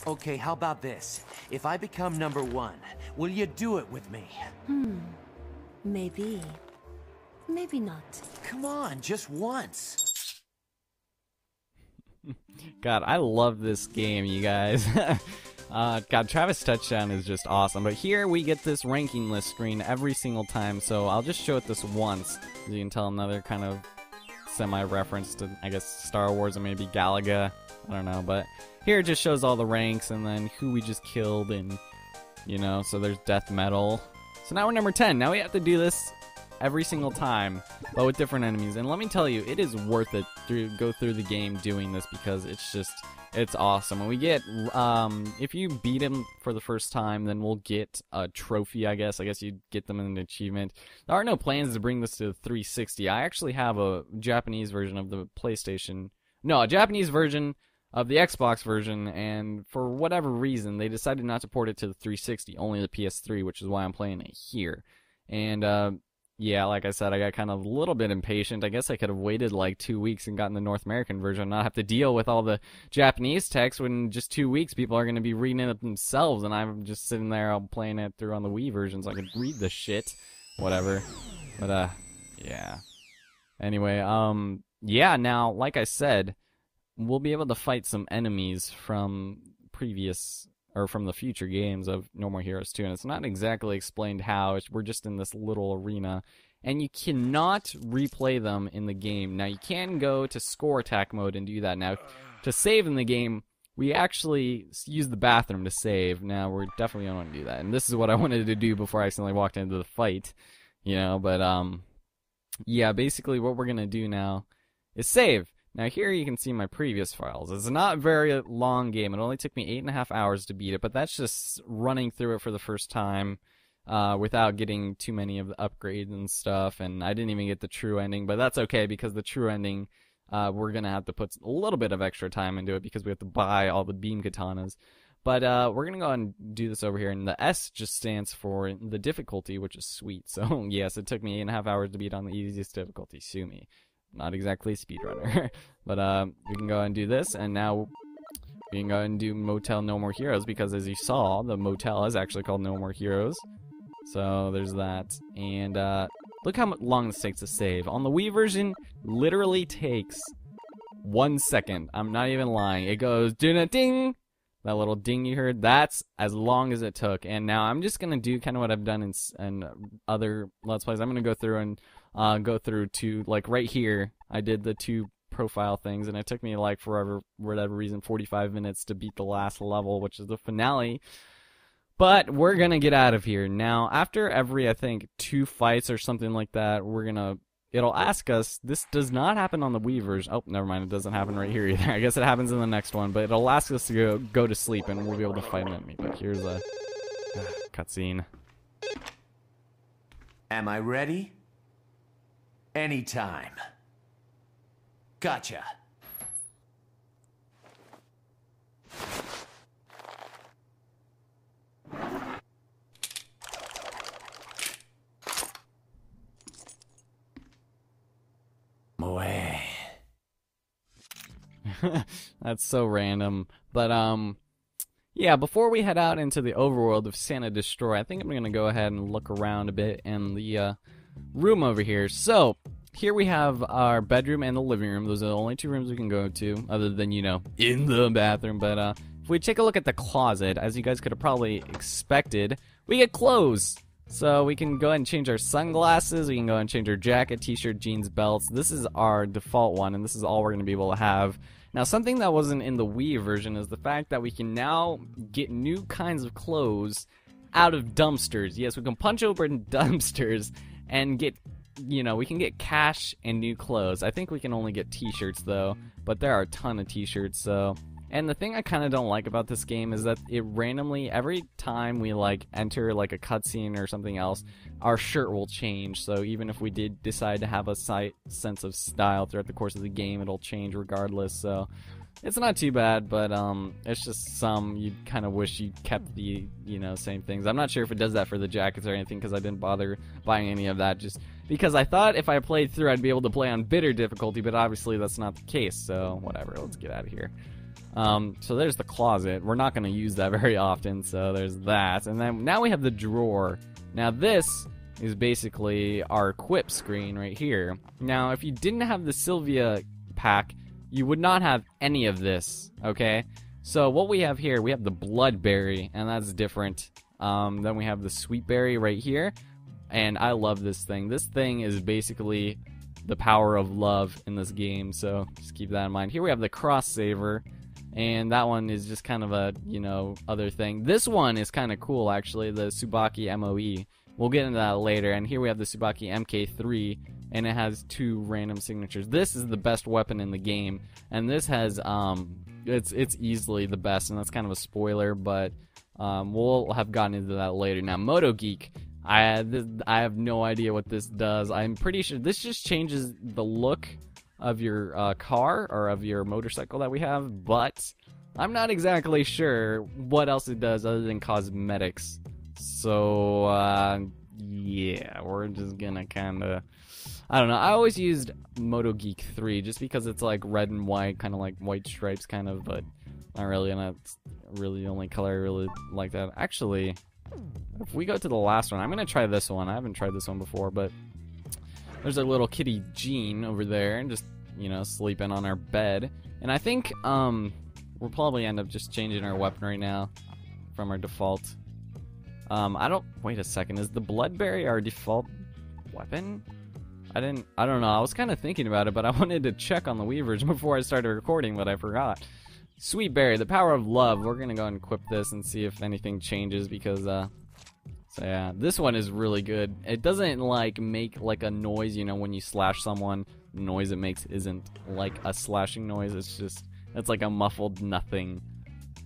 Okay, how about this? If I become #1, will you do it with me? Maybe. Maybe not. Come on, just once. God, I love this game, you guys. God, Travis Touchdown is just awesome. But here we get this ranking list screen every single time, so I'll just show it this once. As you can tell, another kind of semi-reference to, I guess, Star Wars or maybe Galaga. I don't know, but here it just shows all the ranks and then who we just killed and, you know, so there's death metal. So now we're number 10. Now we have to do this every single time, but with different enemies. And let me tell you, it is worth it to go through the game doing this because it's awesome. And we get, if you beat him for the first time, then we'll get a trophy, I guess. I guess you'd get them in an achievement. There are no plans to bring this to the 360. I actually have a Japanese version of the PlayStation. No, a Japanese version of the Xbox version, and for whatever reason, they decided not to port it to the 360, only the PS3, which is why I'm playing it here. And, yeah, like I said, I got kind of a little bit impatient. I guess I could have waited like 2 weeks and gotten the North American version, not have to deal with all the Japanese text when in just 2 weeks people are going to be reading it themselves, and I'm just sitting there all playing it through on the Wii version so I could read the shit. Whatever. But, yeah. Anyway, yeah, now, like I said, we'll be able to fight some enemies from previous, or from the future games of No More Heroes 2, and it's not exactly explained how. We're just in this little arena, and you cannot replay them in the game. Now, you can go to score attack mode and do that. Now, to save in the game, we actually use the bathroom to save. Now, we're definitely going to want to do that, and this is what I wanted to do before I accidentally walked into the fight, you know, but, yeah, basically what we're going to do now is save. Now here you can see my previous files. It's not a very long game. It only took me 8.5 hours to beat it, but that's just running through it for the first time without getting too many of the upgrades and stuff, and I didn't even get the true ending, but that's okay because the true ending, we're going to have to put a little bit of extra time into it because we have to buy all the beam katanas. But we're going to go ahead and do this over here, and the S just stands for the difficulty, which is sweet. So yes, it took me 8.5 hours to beat on the easiest difficulty. Sue me. Not exactly a speedrunner. But we can go ahead and do this, and now we can go ahead and do Motel No More Heroes, because as you saw, the motel is actually called No More Heroes. So there's that. And look how long this takes to save. On the Wii version, literally takes 1 second. I'm not even lying. It goes ding. That little ding you heard, that's as long as it took. And now I'm just going to do kind of what I've done in other Let's Plays. I'm going to go through and go through to, like right here, I did the 2 profile things, and it took me, like, for whatever reason, 45 minutes to beat the last level, which is the finale. But we're going to get out of here. Now, after every, I think, 2 fights or something like that, it'll ask us, this does not happen on the Wii version. Oh, never mind, it doesn't happen right here either. I guess it happens in the next one, but it'll ask us to go to sleep, and we'll be able to fight an enemy. But here's a cutscene. Am I ready? Anytime. Gotcha. Moe. That's so random. But, yeah, before we head out into the overworld of Santa Destroy, I think I'm going to go ahead and look around a bit in the room over here. So, here we have our bedroom and the living room. Those are the only 2 rooms we can go to, other than, you know, in the bathroom. But if we take a look at the closet, as you guys could have probably expected, we get clothes. So we can go ahead and change our sunglasses, we can go ahead and change our jacket, t-shirt, jeans, belts. This is our default one, and this is all we're going to be able to have. Now, something that wasn't in the Wii version is the fact that we can now get new kinds of clothes out of dumpsters. Yes, we can punch open dumpsters and get, you know, we can get cash and new clothes. I think we can only get t-shirts, though, but there are a ton of t-shirts, so... And the thing I kind of don't like about this game is that it randomly, every time we, like, enter, like, a cutscene or something else, our shirt will change. So even if we did decide to have a sense of style throughout the course of the game, it'll change regardless. So it's not too bad, but it's just you kind of wish you kept the, you know, same things. I'm not sure if it does that for the jackets or anything, because I didn't bother buying any of that, just because I thought if I played through, I'd be able to play on bitter difficulty, but obviously that's not the case. So whatever, let's get out of here. So there's the closet. We're not going to use that very often, so there's that. And then now we have the drawer. Now this is basically our equip screen right here. Now if you didn't have the Sylvia pack, you would not have any of this, okay? So what we have here, we have the Bloodberry, and that's different. Then we have the Sweetberry right here, and I love this thing. This thing is basically the power of love in this game, so just keep that in mind. Here we have the Cross Saver, and that one is just kind of a, you know, other thing. This one is kind of cool, actually, the Tsubaki MOE. We'll get into that later. And here we have the Tsubaki MK3, and it has 2 random signatures. This is the best weapon in the game, and this has, it's easily the best, and that's kind of a spoiler, but we'll have gotten into that later. Now, Moto Geek, I have no idea what this does. I'm pretty sure this just changes the look of your car or of your motorcycle that we have, but I'm not exactly sure what else it does other than cosmetics. So yeah, we're just gonna kinda, I don't know. I always used Moto Geek 3 just because it's like red and white, kind of like white stripes kind of, but not really, and that's really the only color I really like that. Actually, if we go to the last one, I'm gonna try this one. I haven't tried this one before, but there's a little kitty Jean over there, and just, you know, sleeping on our bed. And I think we'll probably end up just changing our weapon right now from our default. Wait a second, is the Bloodberry our default weapon? I don't know. I was kind of thinking about it, but I wanted to check on the Wii version before I started recording, but I forgot. Sweetberry, the power of love. We're gonna go and equip this and see if anything changes, because so yeah, this one is really good. It doesn't like make like a noise, you know, when you slash someone. The noise it makes isn't like a slashing noise. It's like a muffled nothing.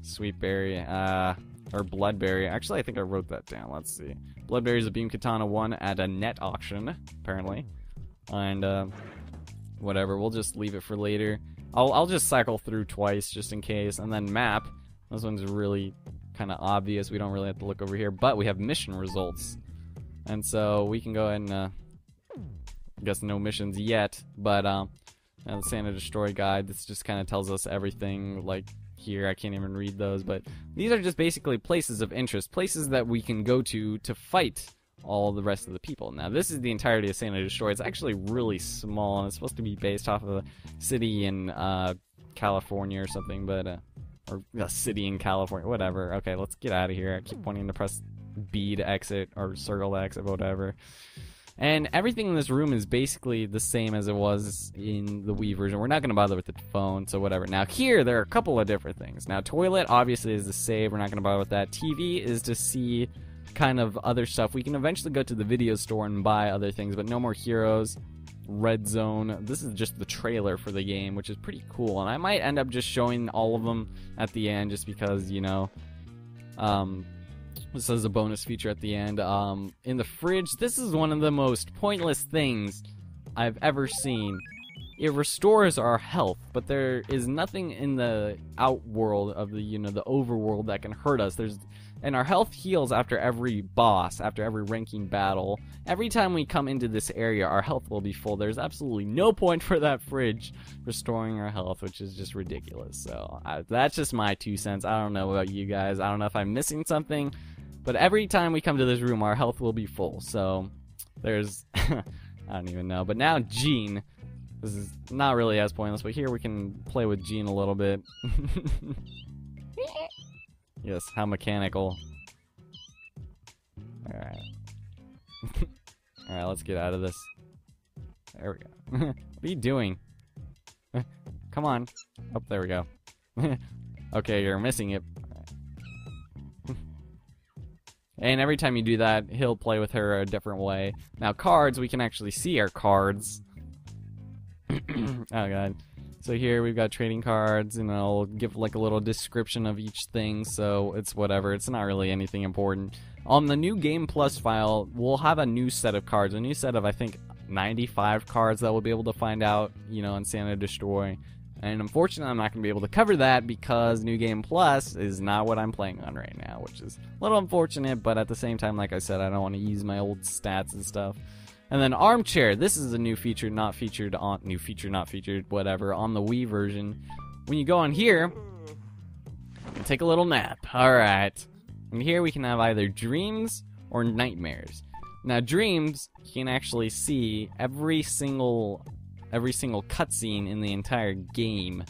Sweetberry, or Bloodberry. Actually, I think I wrote that down. Let's see. Bloodberry is a beam katana 1 at a net auction, apparently. And whatever, we'll just leave it for later. I'll just cycle through twice just in case. And then map. This one's really kind of obvious. We don't really have to look over here, but we have mission results. And so we can go ahead and I guess no missions yet, but the Santa Destroy guide, this just kind of tells us everything. Like here, I can't even read those, but these are just basically places of interest, places that we can go to fight all the rest of the people. Now, this is the entirety of Santa Destroy. It's actually really small, and it's supposed to be based off of a city in California or something, but or a city in California, whatever. Okay, let's get out of here. I keep wanting to press B to exit or circle to exit, whatever. And everything in this room is basically the same as it was in the Wii version. We're not going to bother with the phone, so whatever. Now here, there are a couple of different things. Now, toilet, obviously, is the save. We're not going to bother with that. TV is to see kind of other stuff. We can eventually go to the video store and buy other things, but no more heroes. Red zone. This is just the trailer for the game, which is pretty cool. And I might end up just showing all of them at the end just because, you know, this is a bonus feature at the end. In the fridge, this is one of the most pointless things I've ever seen. It restores our health, but there is nothing in the outworld of the, you know, the overworld that can hurt us. And our health heals after every boss, after every ranking battle. Every time we come into this area, our health will be full. There's absolutely no point for that fridge restoring our health, which is just ridiculous. So that's just my 2 cents. I don't know about you guys. I don't know if I'm missing something. But every time we come to this room, our health will be full. So there's, I don't even know. But now Jean, this is not really as pointless, but here we can play with Jean a little bit. Yes, how mechanical. Alright. Alright, let's get out of this. There we go. What are you doing? Come on. Oh, there we go. Okay, you're missing it. And every time you do that, he'll play with her a different way. Now, cards, we can actually see our cards. Oh, God. So here we've got trading cards, and I'll give like a little description of each thing, so it's whatever. It's not really anything important. On the new Game Plus file, we'll have a new set of cards. A new set of, I think, 95 cards that we'll be able to find out, you know, in Santa Destroy. And unfortunately, I'm not going to be able to cover that because New Game Plus is not what I'm playing on right now, which is a little unfortunate, but at the same time, like I said, I don't want to use my old stats and stuff. And then Armchair, this is a new feature, not featured, whatever, on the Wii version. When you go on here, Take a little nap. Alright. And here we can have either dreams or nightmares. Now dreams, you can actually see every single cutscene in the entire game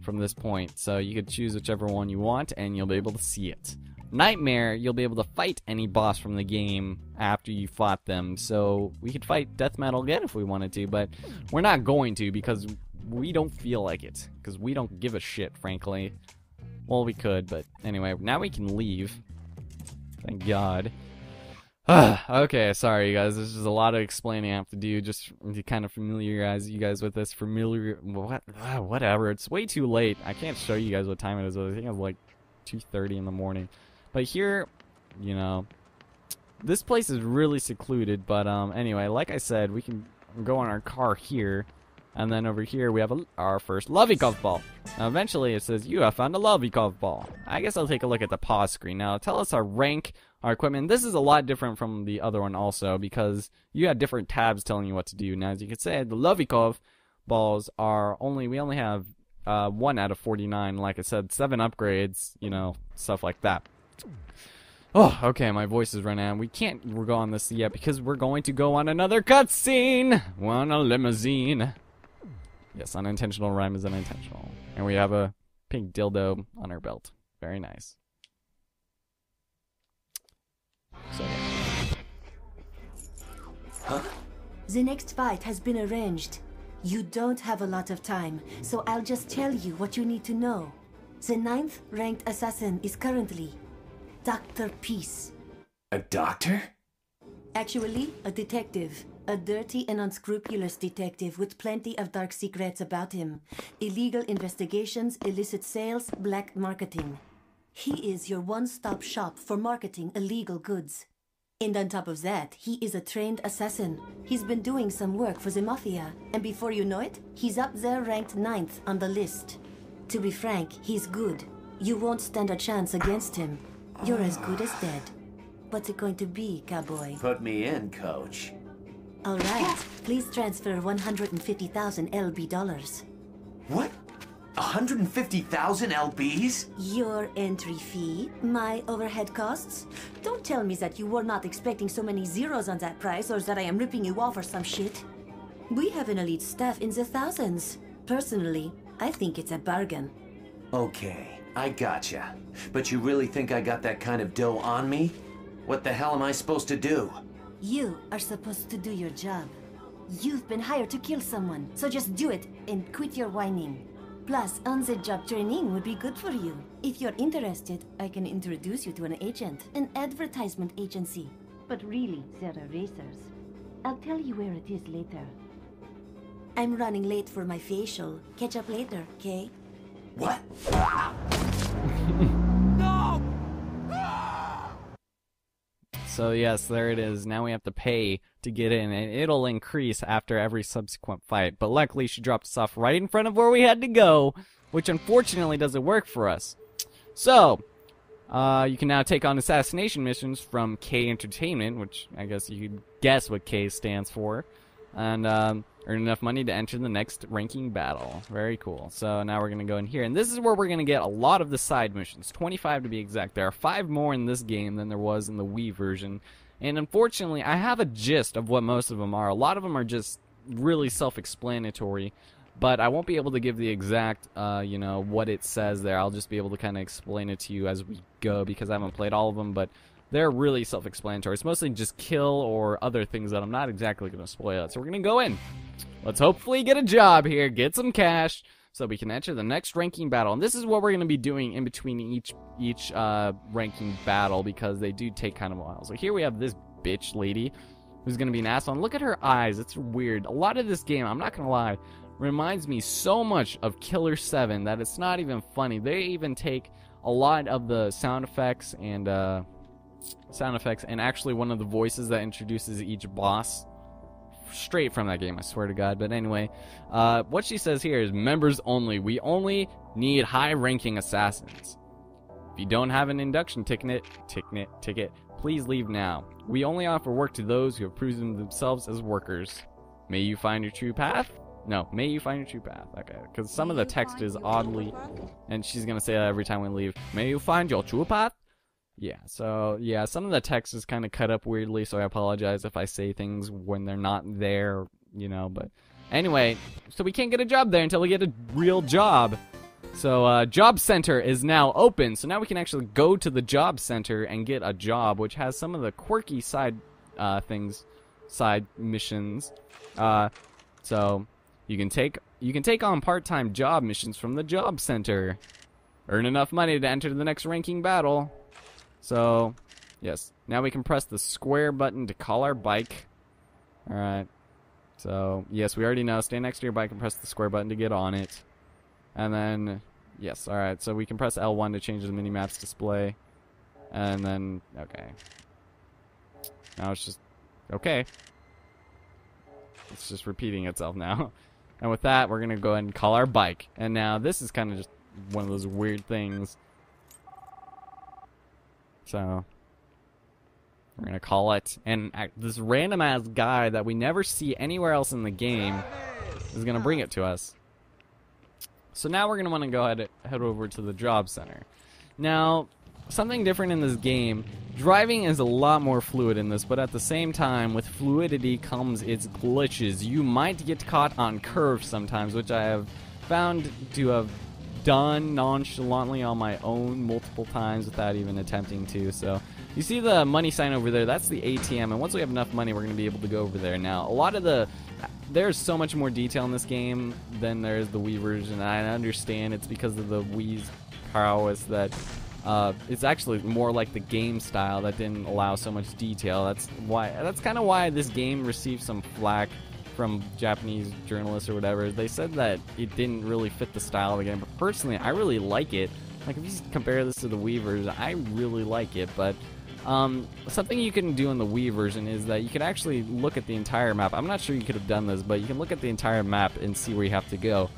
from this point. So you could choose whichever one you want and you'll be able to see it. Nightmare, you'll be able to fight any boss from the game after you fought them. So we could fight Death Metal again if we wanted to, but we're not going to because we don't feel like it. Because we don't give a shit, frankly. Well, we could, but anyway, now we can leave. Thank God. Okay, sorry you guys. There's just a lot of explaining I have to do just to kind of familiarize you guys with this. Whatever. It's way too late. I can't show you guys what time it is. I think it's like 2:30 in the morning. But here, you know, this place is really secluded. But anyway, like I said, we can go in our car here. And then over here we have our first Lovikov ball. Now eventually it says, you have found a Lovikov ball. I guess I'll take a look at the pause screen. Now tell us our rank, our equipment. This is a lot different from the other one also because you had different tabs telling you what to do. Now as you can see, the Lovikov balls are we only have 1 out of 49. Like I said, 7 upgrades, you know, stuff like that. Oh, okay, my voice is running out. We can't go on this yet because we're going to go on another cutscene. We're on a limousine. Yes, unintentional rhyme is unintentional. And we have a pink dildo on our belt. Very nice. So, yeah. Huh? The next fight has been arranged. You don't have a lot of time, so I'll just tell you what you need to know. The 9th ranked assassin is currently Dr. Peace. A doctor? Actually, a detective. A dirty and unscrupulous detective with plenty of dark secrets about him. Illegal investigations, illicit sales, black marketing. He is your one-stop shop for marketing illegal goods. And on top of that, he is a trained assassin. He's been doing some work for the Mafia, and before you know it, he's up there ranked 9th on the list. To be frank, he's good. You won't stand a chance against him. You're as good as dead. What's it going to be, cowboy? Put me in, coach. All right, please transfer 150,000 LB dollars. What? 150,000 LBs? Your entry fee, my overhead costs. Don't tell me that you were not expecting so many zeros on that price or that I am ripping you off or some shit. We have an elite staff in the thousands. Personally, I think it's a bargain. Okay, I gotcha. But you really think I got that kind of dough on me? What the hell am I supposed to do? You are supposed to do your job. You've been hired to kill someone, so just do it and quit your whining. Plus, on-the-job training would be good for you. If you're interested, I can introduce you to an agent, an advertisement agency. But really, they're erasers. I'll tell you where it is later. I'm running late for my facial. Catch up later, okay? What? So yes, there it is. Now we have to pay to get in, and it'll increase after every subsequent fight. But luckily, she dropped us off right in front of where we had to go, which unfortunately doesn't work for us. So, you can now take on assassination missions from K Entertainment, which I guess you could guess what K stands for, and earn enough money to enter the next ranking battle. Very cool. So now we're going to go in here, and this is where we're going to get a lot of the side missions, 25 to be exact. There are 5 more in this game than there was in the Wii version, and unfortunately I have a gist of what most of them are. A lot of them are just really self-explanatory, but I won't be able to give the exact, you know, what it says there. I'll just be able to kind of explain it to you as we go because I haven't played all of them, but they're really self-explanatory. It's mostly just kill or other things that I'm not exactly going to spoil it. So we're going to go in. Let's hopefully get a job here, get some cash, so we can enter the next ranking battle. And this is what we're going to be doing in between each ranking battle because they do take kind of a while. So here we have this bitch lady who's going to be an asshole. And look at her eyes. It's weird. A lot of this game, I'm not going to lie, reminds me so much of Killer 7 that it's not even funny. They even take a lot of the sound effects and actually one of the voices that introduces each boss straight from that game, I swear to God. But anyway, what she says here is members only. We only need high-ranking assassins. If you don't have an induction ticket, please leave now. We only offer work to those who have proven themselves as workers. May you find your true path? No, may you find your true path. Okay, because some of the text is oddly, and she's gonna say that every time we leave. May you find your true path? Yeah, so, yeah, some of the text is kind of cut up weirdly, so I apologize if I say things when they're not there, you know, but anyway, so we can't get a job there until we get a real job. So, Job Center is now open, so now we can actually go to the Job Center and get a job, which has some of the quirky side, side missions. So, you can take on part-time job missions from the Job Center. Earn enough money to enter the next ranking battle. So, yes. Now we can press the square button to call our bike. Alright. So, yes, we already know. Stay next to your bike and press the square button to get on it. And then, yes, alright. So we can press L1 to change the mini-map's display. And then, okay. Now it's just, okay. It's just repeating itself now. And with that, we're going to go ahead and call our bike. And now this is kind of just one of those weird things. So, we're going to call it. And this random-ass guy that we never see anywhere else in the game is going to bring it to us. So now we're going to want to go ahead and head over to the Job Center. Now, something different in this game, driving is a lot more fluid in this, but at the same time, with fluidity comes its glitches. You might get caught on curves sometimes, which I have found to have done nonchalantly on my own multiple times without even attempting to. So, you see the money sign over there, that's the ATM, and once we have enough money, we're going to be able to go over there. Now, a lot of the... There's so much more detail in this game than there is the Wii version. I understand it's because of the Wii's prowess that it's actually more like the game style that didn't allow so much detail. That's kind of why this game received some flack from Japanese journalists or whatever. They said that it didn't really fit the style of the game, but personally, I really like it. Like, if you compare this to the Wii version, I really like it, but something you can do in the Wii version is that you can actually look at the entire map. I'm not sure you could have done this, but you can look at the entire map and see where you have to go.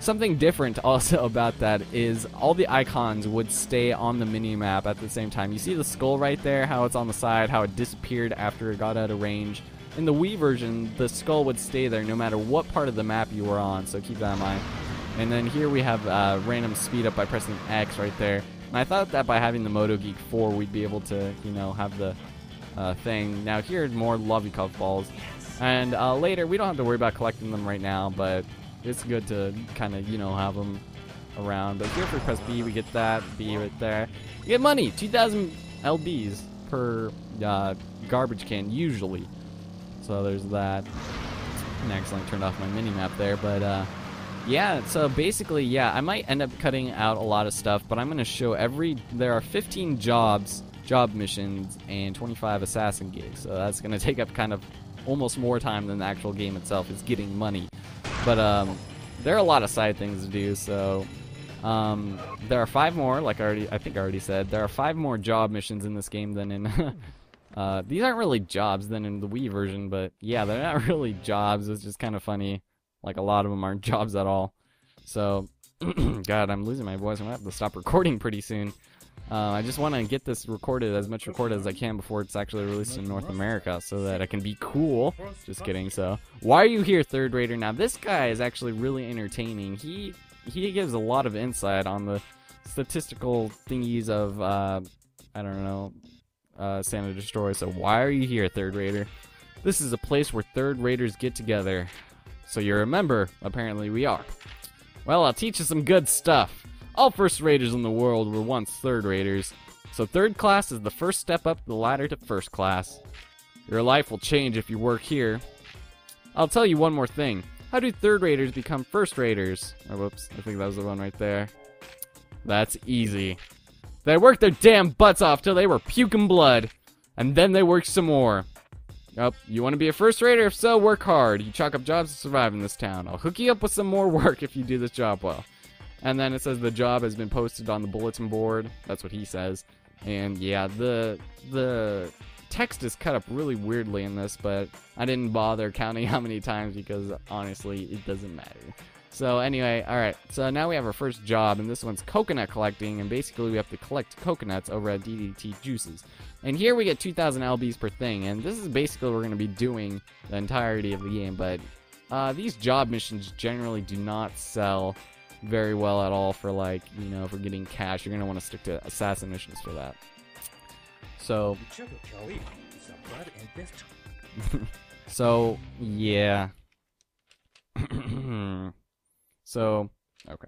Something different also about that is all the icons would stay on the mini-map at the same time. You see the skull right there, how it's on the side, how it disappeared after it got out of range. In the Wii version, the skull would stay there no matter what part of the map you were on, so keep that in mind. And then here we have random speed up by pressing X right there. And I thought that by having the Moto Geek 4, we'd be able to, you know, have the thing. Now here, more Lovey Cup balls. And later, we don't have to worry about collecting them right now, but it's good to kind of, you know, have them around. But here, if we press B, we get that B right there. We get money, 2,000 LBs per garbage can, usually. So there's that. And I accidentally turned off my mini-map there, but yeah, so basically, yeah, I might end up cutting out a lot of stuff, but I'm going to show there are 15 job missions, and 25 assassin gigs, so that's going to take up kind of almost more time than the actual game itself is getting money. But there are a lot of side things to do, so there are 5 more, like I think I already said, there are 5 more job missions in this game than in, these aren't really jobs than in the Wii version, but yeah, they're not really jobs, it's just kind of funny. Like, a lot of them aren't jobs at all. So, God, I'm losing my voice. I'm going to have to stop recording pretty soon. I just want to get this recorded as I can before it's actually released in North America so that I can be cool. Just kidding. So, why are you here, Third Raider? Now, this guy is actually really entertaining. He gives a lot of insight on the statistical thingies of, I don't know, Santa Destroy. So, why are you here, Third Raider? This is a place where Third Raiders get together. So you're a member? Apparently we are. Well, I'll teach you some good stuff. All first raiders in the world were once third raiders. So third class is the first step up the ladder to first class. Your life will change if you work here. I'll tell you one more thing. How do third raiders become first raiders? Oh, whoops. I think that was the one right there. That's easy. They worked their damn butts off till they were puking blood. And then they worked some more. Oh, you want to be a first raider? If so, work hard. You chalk up jobs to survive in this town. I'll hook you up with some more work if you do this job well. And then it says the job has been posted on the bulletin board. That's what he says. And yeah, the text is cut up really weirdly in this, but I didn't bother counting how many times because honestly, it doesn't matter. So anyway, alright, so now we have our first job, and this one's coconut collecting, and basically we have to collect coconuts over at DDT Juices. And here we get 2,000 LBs per thing, and this is basically what we're going to be doing the entirety of the game, but these job missions generally do not sell very well at all for, like, you know, for getting cash. You're gonna want to stick to assassin missions for that. So, so yeah. So, okay.